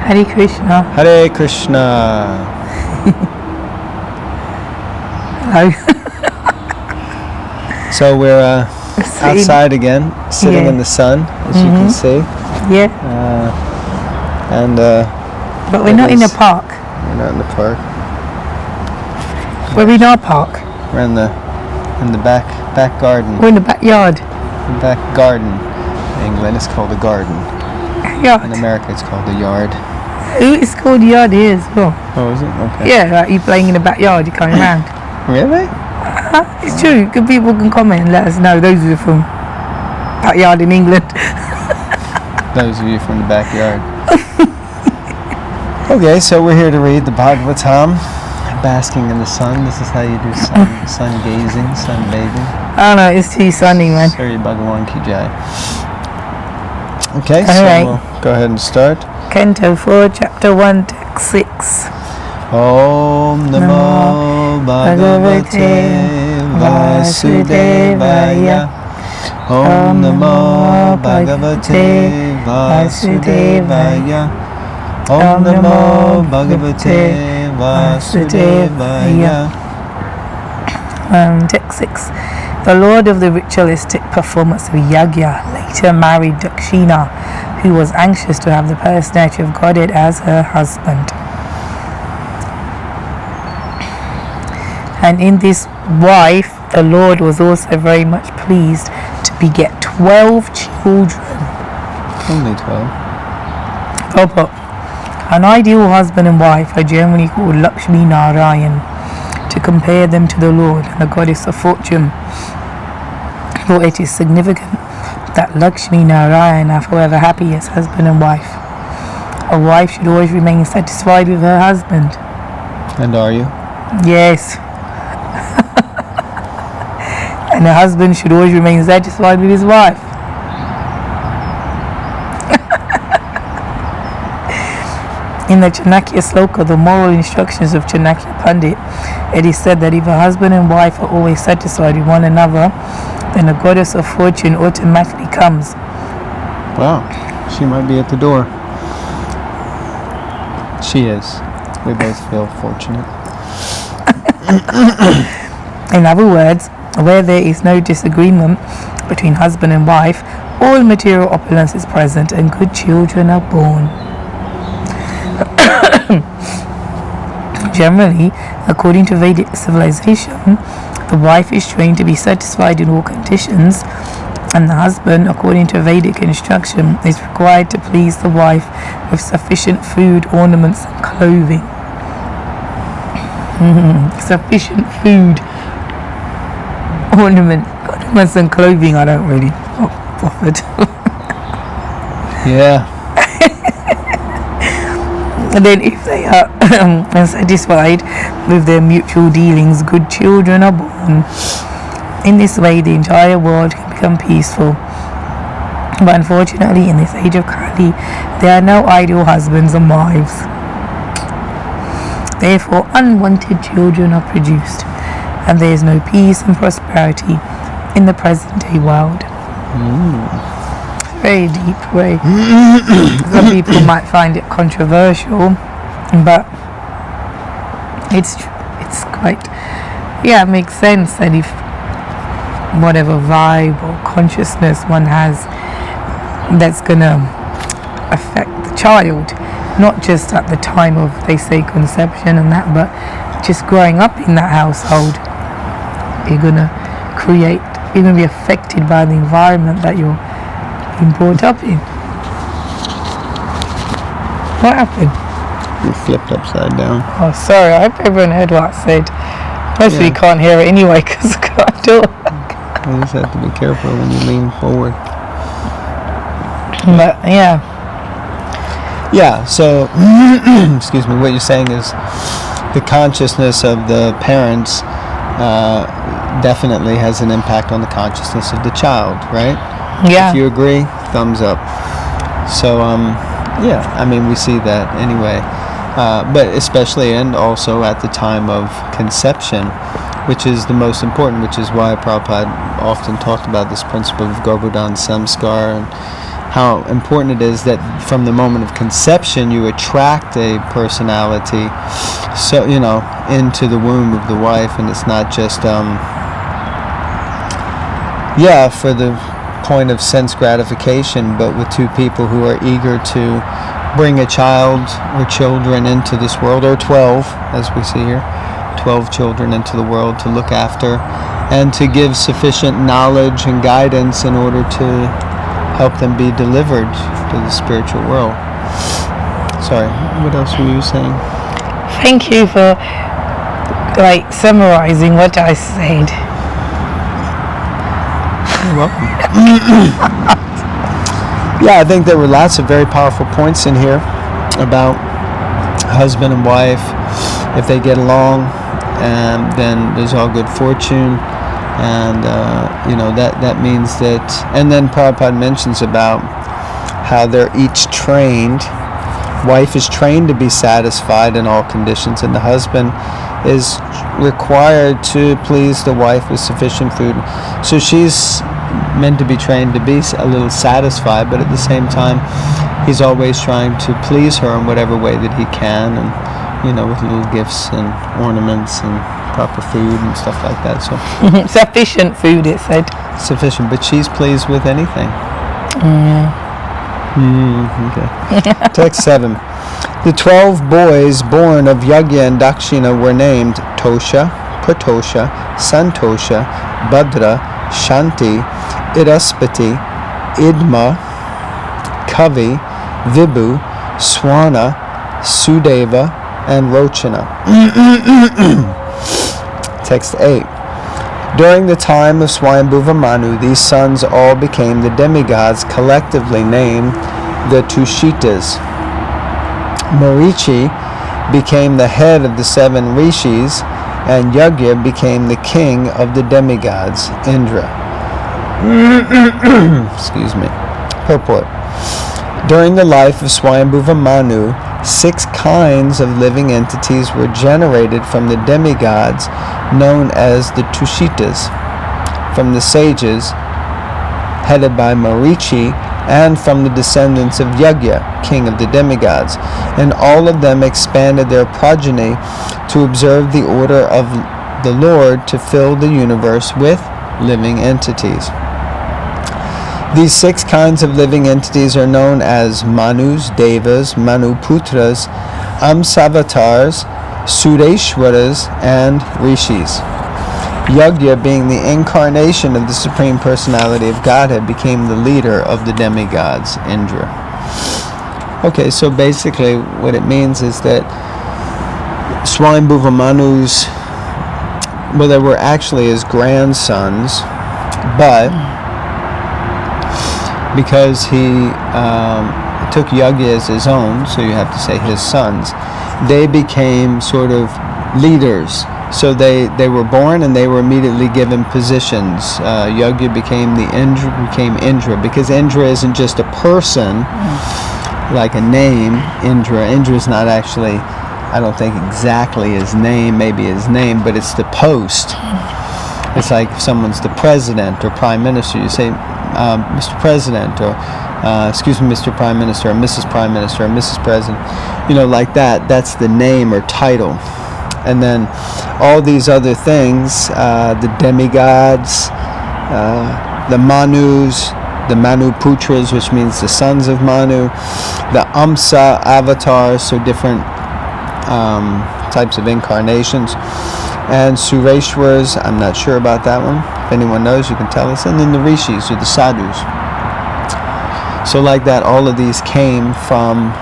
Hare Krishna. Hare Krishna. Hello. So we're outside again, sitting in the sun, as you can see. Yeah. But we're not in the park. We're not in the park. We're in our park. We're in the back garden. We're in the backyard. The back garden. In England, it's called a garden. Yard. In America, it's called a yard. Ooh, it's called yard here as well. Oh, is it? Okay. Yeah, like you're playing in the backyard, you're coming around. Really? It's true. Good people can comment and let us know. Those of you from backyard in England. Those of you from the backyard. Okay, so we're here to read the Bhagavatam, basking in the sun. This is how you do sun gazing, sunbathing. Oh no, it's too sunny, man. Sorry, Bhagavan Ki Jai. Okay, Alright. so we'll go ahead and start. Canto 4, Chapter 1, Text 6. Om Namo Bhagavate Vasudevaya. Om Namo Bhagavate Vasudevaya. Om Namo Bhagavate Vasudevaya. Text 6. The Lord of the ritualistic performance of Yagya later married Dakshina, who was anxious to have the personality of Godhead as her husband. And in this wife, the Lord was also very much pleased to beget 12 children. Only 12. But an ideal husband and wife are generally called Lakshmi Narayan, to compare them to the Lord and the goddess of fortune. For it is significant that Lakshmi Narayan are forever happy as husband and wife. A wife should always remain satisfied with her husband. And are you? Yes. And a husband should always remain satisfied with his wife. In the Chanakya sloka, the moral instructions of Chanakya Pandit, it is said that if a husband and wife are always satisfied with one another, then the goddess of fortune automatically comes. Wow, she might be at the door. She is. We both feel fortunate. In other words, where there is no disagreement between husband and wife, all material opulence is present and good children are born. Generally, according to Vedic civilization, the wife is trained to be satisfied in all conditions, and the husband, according to Vedic instruction, is required to please the wife with sufficient food, ornaments, and clothing. Sufficient food, ornaments, and clothing. I don't really offered. Yeah. And then if they are unsatisfied with their mutual dealings, good children are born. In this way, the entire world can become peaceful. But unfortunately, in this age of Kali, there are no ideal husbands and wives. Therefore, unwanted children are produced, and there is no peace and prosperity in the present-day world. Very deep, very. Some people might find it controversial, but it's quite, it makes sense that if whatever vibe or consciousness one has, that's gonna affect the child, not just at the time of, they say, conception and that, but just growing up in that household, you're gonna be affected by the environment that you're being brought up in. What happened? You flipped upside down. Oh, sorry, I hope everyone heard what I said. Most of you can't hear it anyway because I can't talk. You just have to be careful when you lean forward. But yeah, so excuse me, what you're saying is the consciousness of the parents definitely has an impact on the consciousness of the child, right? yeah. If you agree, thumbs up. So we see that anyway, but especially and also at the time of conception, which is the most important, which is why Prabhupada often talked about this principle of Garbhodan Samskar and how important it is that from the moment of conception you attract a personality, so into the womb of the wife, and it's not just for the point of sense gratification, but with two people who are eager to bring a child or children into this world, or 12, as we see here, 12 children into the world to look after and to give sufficient knowledge and guidance in order to help them be delivered to the spiritual world. Sorry, what else were you saying? Thank you for summarizing what I said. You're welcome. Yeah, I think there were lots of very powerful points in here about husband and wife. If they get along, then there's all good fortune, and that means that. And then Prabhupada mentions about how they're each trained. Wife is trained to be satisfied in all conditions, and the husband is required to please the wife with sufficient food. So she's meant to be trained to be a little satisfied, but at the same time he's always trying to please her in whatever way that he can, and with little gifts and ornaments and proper food and stuff like that. So sufficient food, it said. Sufficient, but she's pleased with anything. Okay. Text 7. The 12 boys born of Yagya and Dakshina were named Tosha, Pratosha, Santosha, Bhadra, Shanti, Iraspati, Idma, Kavi, Vibhu, Swana, Sudeva, and Rochana. Text 8. During the time of Swayambhuva Manu, these sons all became the demigods, collectively named the Tushitas. Marichi became the head of the 7 rishis, and Yagya became the king of the demigods, Indra. Excuse me. Purport. During the life of Swayambhuva Manu, 6 kinds of living entities were generated from the demigods known as the Tushitas, from the sages headed by Marichi, and from the descendants of Yagya, king of the demigods, and all of them expanded their progeny to observe the order of the Lord to fill the universe with living entities. These 6 kinds of living entities are known as Manus, Devas, Manuputras, Amsavatars, Sureshwaras, and Rishis. Yagya, being the incarnation of the Supreme Personality of Godhead, became the leader of the demigods, Indra. Okay, so basically what it means is that Swayambhuva Manu's, well, they were actually his grandsons, but because he took Yagya as his own, so you have to say his sons, they became sort of leaders. So they were born and they were immediately given positions. Yagya became Indra, because Indra isn't just a person, like a name. Indra is not actually, I don't think exactly his name, maybe his name, but it's the post. It's like if someone's the president or prime minister, you say, Mr. President, or excuse me, Mr. Prime Minister, or Mrs. Prime Minister, or Mrs. President, like that. That's the name or title. And then all these other things, the demigods, the Manus, the Manuputras, which means the sons of Manu, the Amsa avatars, so different types of incarnations, and Sureshwaras, I'm not sure about that one. If anyone knows, you can tell us. And then the Rishis, or the Sadhus. So like that, all of these came from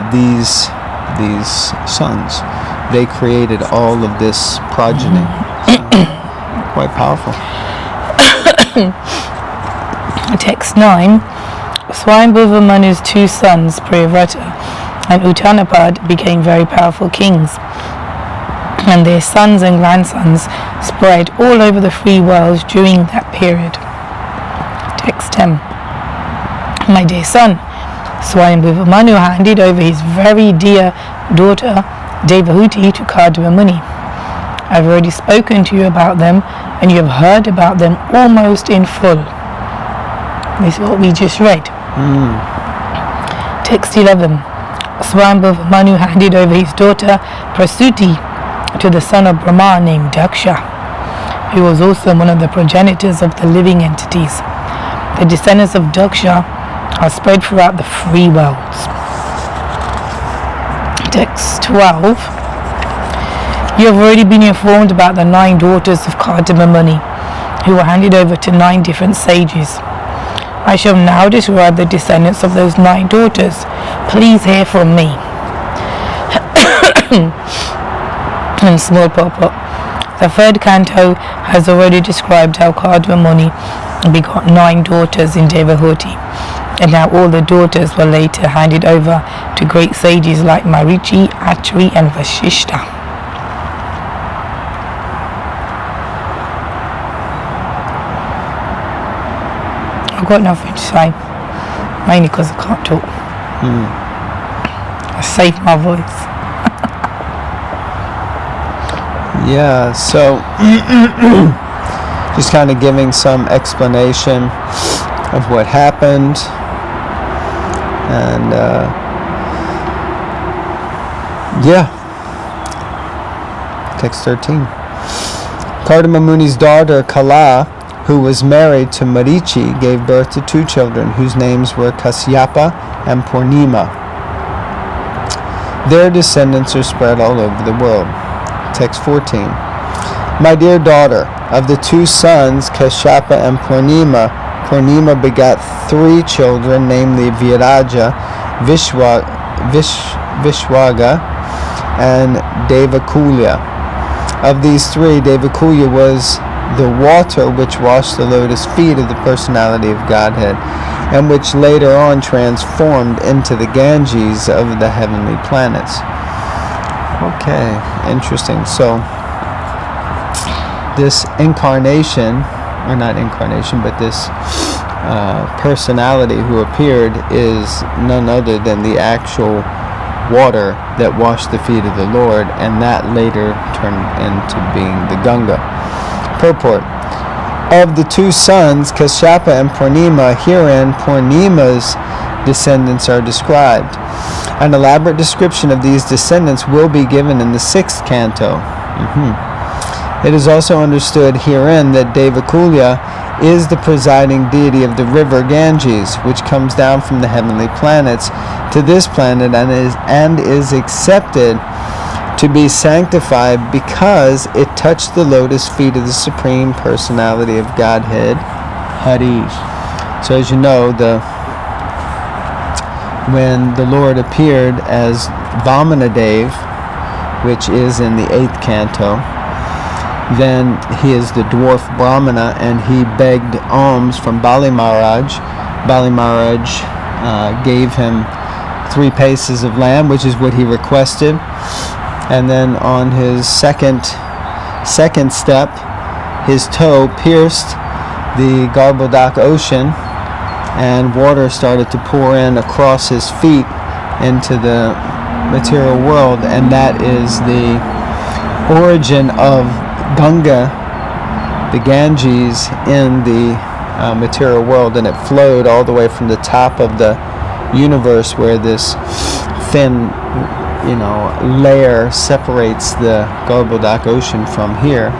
these sons. They created all of this progeny. So, quite powerful. Text 9. Swayambhuva Manu's 2 sons, Priyavrata and Uttanapad, became very powerful kings, and their sons and grandsons spread all over the 3 worlds during that period. Text 10. My dear son, Swayambhuva Manu handed over his very dear daughter Devahuti to Kadava Muni. I've already spoken to you about them, and you have heard about them almost in full. This is what we just read. Text 11. Swambhav Manu handed over his daughter Prasuti to the son of Brahma named Daksha, who was also one of the progenitors of the living entities. The descendants of Daksha are spread throughout the three worlds. Text 12. You have already been informed about the 9 daughters of Kardama Muni, who were handed over to 9 different sages. I shall now describe the descendants of those 9 daughters. Please hear from me. And small purport. The 3rd canto has already described how Kardama Muni begot 9 daughters in Devahuti, and how all the daughters were later handed over to great sages like Marichi, Atri and Vashishta. I've got nothing to say, mainly because I can't talk. I saved my voice. Yeah, so just kind of giving some explanation of what happened, and text 13. Kardama Muni's daughter Kala, who was married to Marichi, gave birth to 2 children whose names were Kasyapa and Purnima. Their descendants are spread all over the world. Text 14. My dear daughter, of the 2 sons, Kashyapa and Purnima, Purnima begot 3 children, namely Viraja, Vishwaga, and Devakulya. Of these 3, Devakulya was the water which washed the lotus feet of the personality of Godhead, and which later on transformed into the Ganges of the heavenly planets. Okay, interesting. So this incarnation, or not incarnation, but this personality who appeared is none other than the actual water that washed the feet of the Lord, and that later turned into being the Ganga. Purport. Of the 2 sons, Kashyapa and Purnima, herein Purnima's descendants are described. An elaborate description of these descendants will be given in the 6th canto. It is also understood herein that Devakulya is the presiding deity of the river Ganges, which comes down from the heavenly planets to this planet and is accepted to be sanctified because it touched the lotus feet of the Supreme Personality of Godhead, Hari. So as you know, when the Lord appeared as Vamanadev, which is in the 8th canto, then he is the dwarf Brahmana, and he begged alms from Bali Maharaj. Bali Maharaj gave him 3 paces of land, which is what he requested. And then on his second step, his toe pierced the Garbhodak ocean, and water started to pour in across his feet into the material world, and that is the origin of Ganga, the Ganges, in the material world, and it flowed all the way from the top of the universe, where this thin layer separates the Garbhodak ocean from here,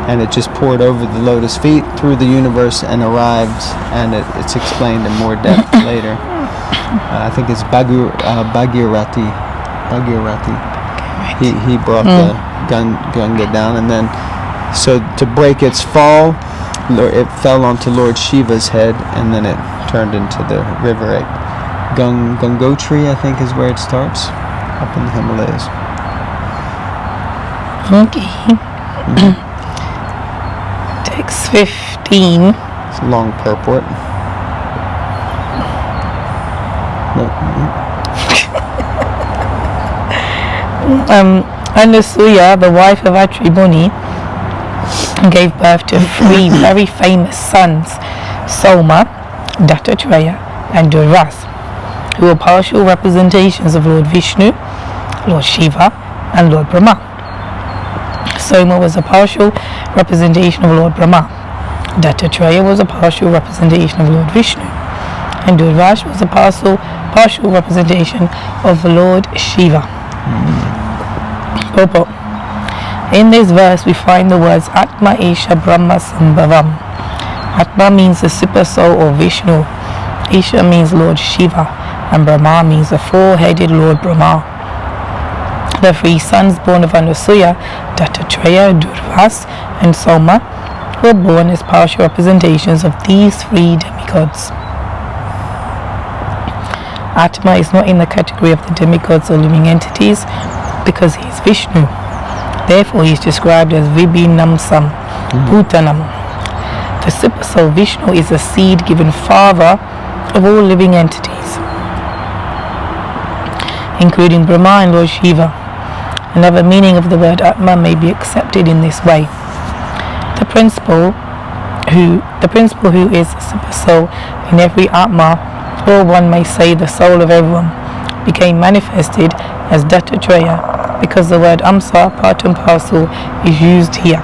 and it just poured over the lotus feet through the universe and arrived, and it's explained in more depth later. I think it's Bhagirathi. He brought the Ganga down, and then so to break its fall, it fell onto Lord Shiva's head, and then it turned into the river at Gangotri, I think is where it starts, up in the Himalayas. Okay. Text 15. It's a long purport. Anasuya, the wife of Atri Muni, gave birth to 3 very famous sons, Soma, Dattatreya, and Duras, who were partial representations of Lord Vishnu, Lord Shiva, and Lord Brahma. Soma was a partial representation of Lord Brahma. Dattatreya was a partial representation of Lord Vishnu. and Durvash was a partial representation of Lord Shiva. Purport. In this verse we find the words Atma Isha Brahma Sambhavam. Atma means the super soul or Vishnu, Isha means Lord Shiva, and Brahma means the four-headed Lord Brahma. The three sons born of Anasuya, Dattatreya, Durvas, and Soma, were born as partial representations of these three demigods. Atma is not in the category of the demigods or living entities because he is Vishnu. Therefore he is described as Vibhinamsam, Bhutanam. The super soul Vishnu is the seed given father of all living entities, including Brahma and Lord Shiva. Another meaning of the word Atma may be accepted in this way. The principle who is the super soul in every Atma, or one may say the soul of everyone, became manifested as Dattatreya because the word Amsa, part and parcel, is used here.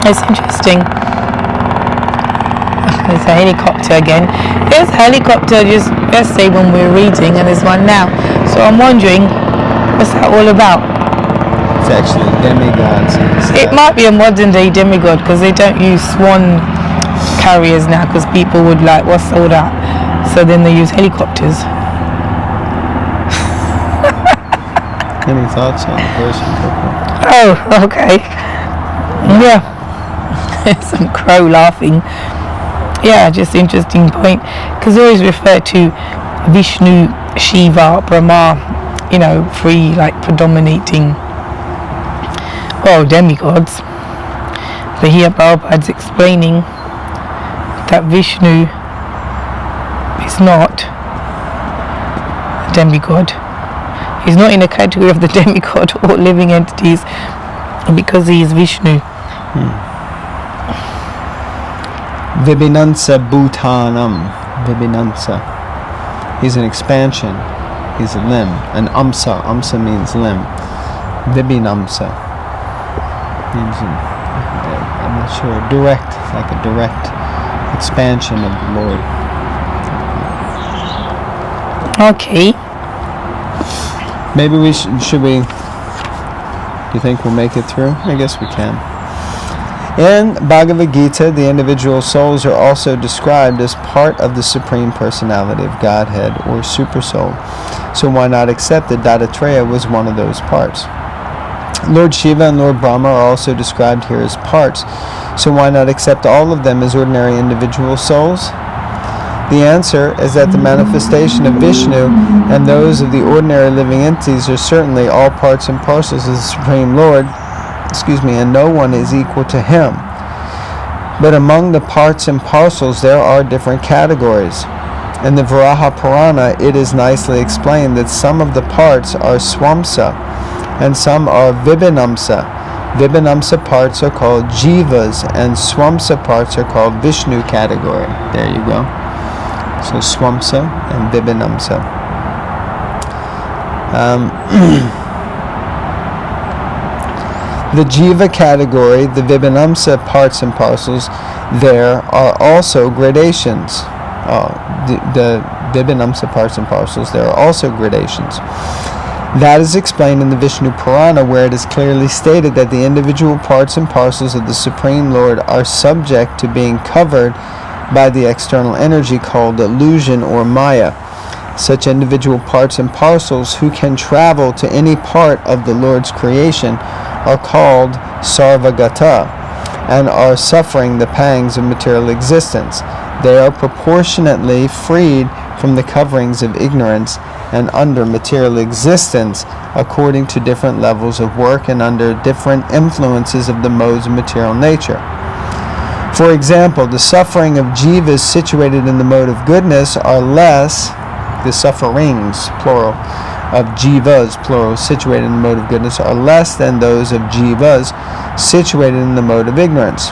It's interesting. There's a helicopter again. There's a helicopter just yesterday when we were reading, and there's one now. So I'm wondering, what's that all about? It's actually demigods. It might be a modern day demigod because they don't use swan carriers now because people would like, what's all that? So then they use helicopters. Any thoughts on the person? Oh, okay. Yeah. Some crow laughing. Yeah, just interesting point. Because they always refer to Vishnu, Shiva, Brahma, three like predominating, demigods. But here Prabhupada's explaining that Vishnu is not a demigod. He's not in the category of the demigod or living entities because he is Vishnu. Vibhinamsa Bhutanam. Vibhinamsa. He's an expansion. He's a limb. An Amsa. Amsa means limb. Vibhinamsa means, I'm not sure, direct, like a direct expansion of the Lord. Okay. Maybe we should we, do you think we'll make it through? I guess we can. In Bhagavad Gita, the individual souls are also described as part of the Supreme Personality of Godhead, or Super Soul. So why not accept that Dattatreya was one of those parts? Lord Shiva and Lord Brahma are also described here as parts. So why not accept all of them as ordinary individual souls? The answer is that the manifestation of Vishnu and those of the ordinary living entities are certainly all parts and parcels of the Supreme Lord, and no one is equal to him. But among the parts and parcels there are different categories. In the Varaha Purana it is nicely explained that some of the parts are Swamsa and some are Vibhinamsa. Vibhinamsa parts are called Jivas and Swamsa parts are called Vishnu category. There you go. So Swamsa and Vibhinamsa. The Jiva category, the Vibhinamsa parts and parcels, there are also gradations. The Vibhinamsa parts and parcels, there are also gradations. That is explained in the Vishnu Purana, where it is clearly stated that the individual parts and parcels of the Supreme Lord are subject to being covered by the external energy called illusion or Maya. Such individual parts and parcels who can travel to any part of the Lord's creation are called Sarvagata and are suffering the pangs of material existence. They are proportionately freed from the coverings of ignorance and under material existence according to different levels of work and under different influences of the modes of material nature. For example, the suffering of jivas situated in the mode of goodness are less, the sufferings, plural, of jivas, plural, situated in the mode of goodness are less than those of jivas situated in the mode of ignorance.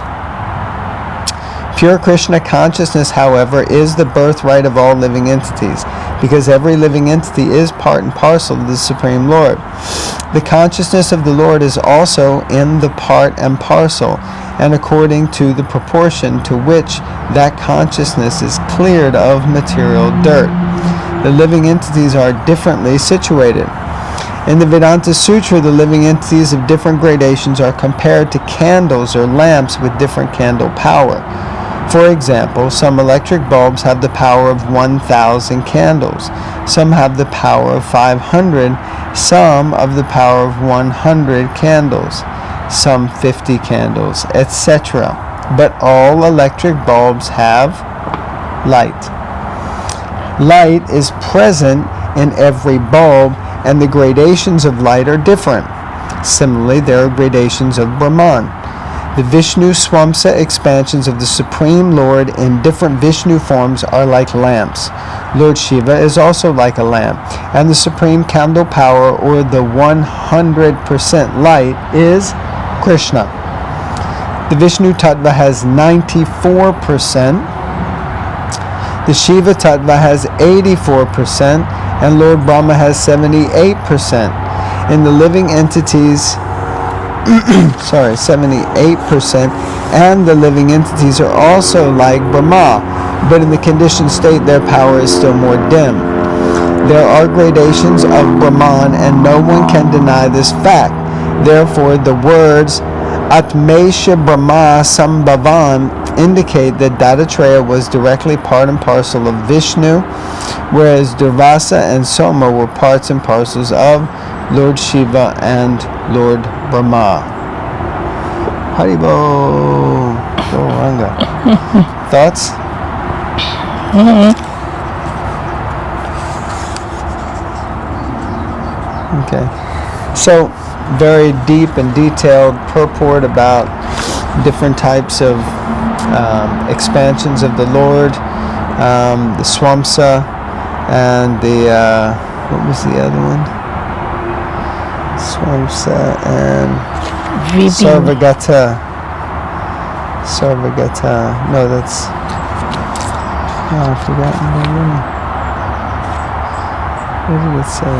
Pure Krishna consciousness, however, is the birthright of all living entities. because every living entity is part and parcel of the Supreme Lord. The consciousness of the Lord is also in the part and parcel, and according to the proportion to which that consciousness is cleared of material dirt. The living entities are differently situated. In the Vedanta Sutra, the living entities of different gradations are compared to candles or lamps with different candle power. For example, some electric bulbs have the power of 1,000 candles, some have the power of 500, some of the power of 100 candles, some 50 candles, etc. But all electric bulbs have light. Light is present in every bulb, and the gradations of light are different. Similarly, there are gradations of Brahman. The Vishnu Swamsa expansions of the Supreme Lord in different Vishnu forms are like lamps. Lord Shiva is also like a lamp, and the Supreme Candle Power, or the 100% light, is Krishna. The Vishnu Tattva has 94%, the Shiva Tattva has 84%, and Lord Brahma has 78%. In the living entities, 78%, and the living entities are also like Brahma, but in the conditioned state their power is still more dim. There are gradations of Brahman, and no one can deny this fact. Therefore, the words Atmesha Brahma Sambhavan indicate that Dattatreya was directly part and parcel of Vishnu, whereas Durvasa and Soma were parts and parcels of Lord Shiva and Lord Brahma. Haribo. Gauranga. Thoughts? Okay. So, very deep and detailed purport about different types of expansions of the Lord, the Swamsa, and the, what was the other one? Swamsa and Sarvagata. No, that's... I've forgotten the name. What did it say?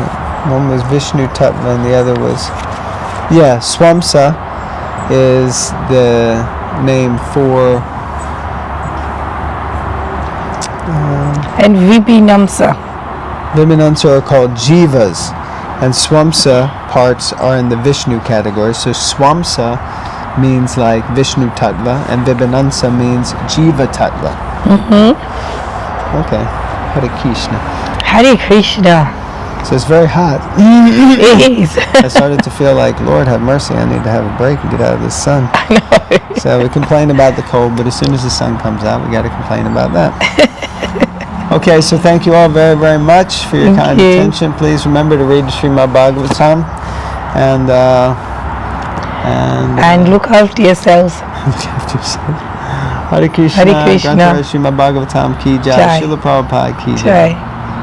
One was Vishnu Tattva and the other was... Yeah, Swamsa is the name for... and Vibhinamsa. Vibhinamsa are called Jivas, and Swamsa parts are in the Vishnu category. So Swamsa means like Vishnu Tattva, and Vibhinamsa means Jiva Tattva. Okay. Hare Krishna. Hare Krishna. So it's very hot. It is. I started to feel like, Lord have mercy, I need to have a break and get out of this sun. I know. So we complain about the cold, but as soon as the sun comes out, we got to complain about that. Okay, so thank you all very, very much for your kind attention. Please remember to read the Srimad Bhagavatam and look after yourselves. Look after yourself. Hare Krishna. Hare Krishna. Srimad Bhagavatam ki jai. Srila Prabhupada ki jai.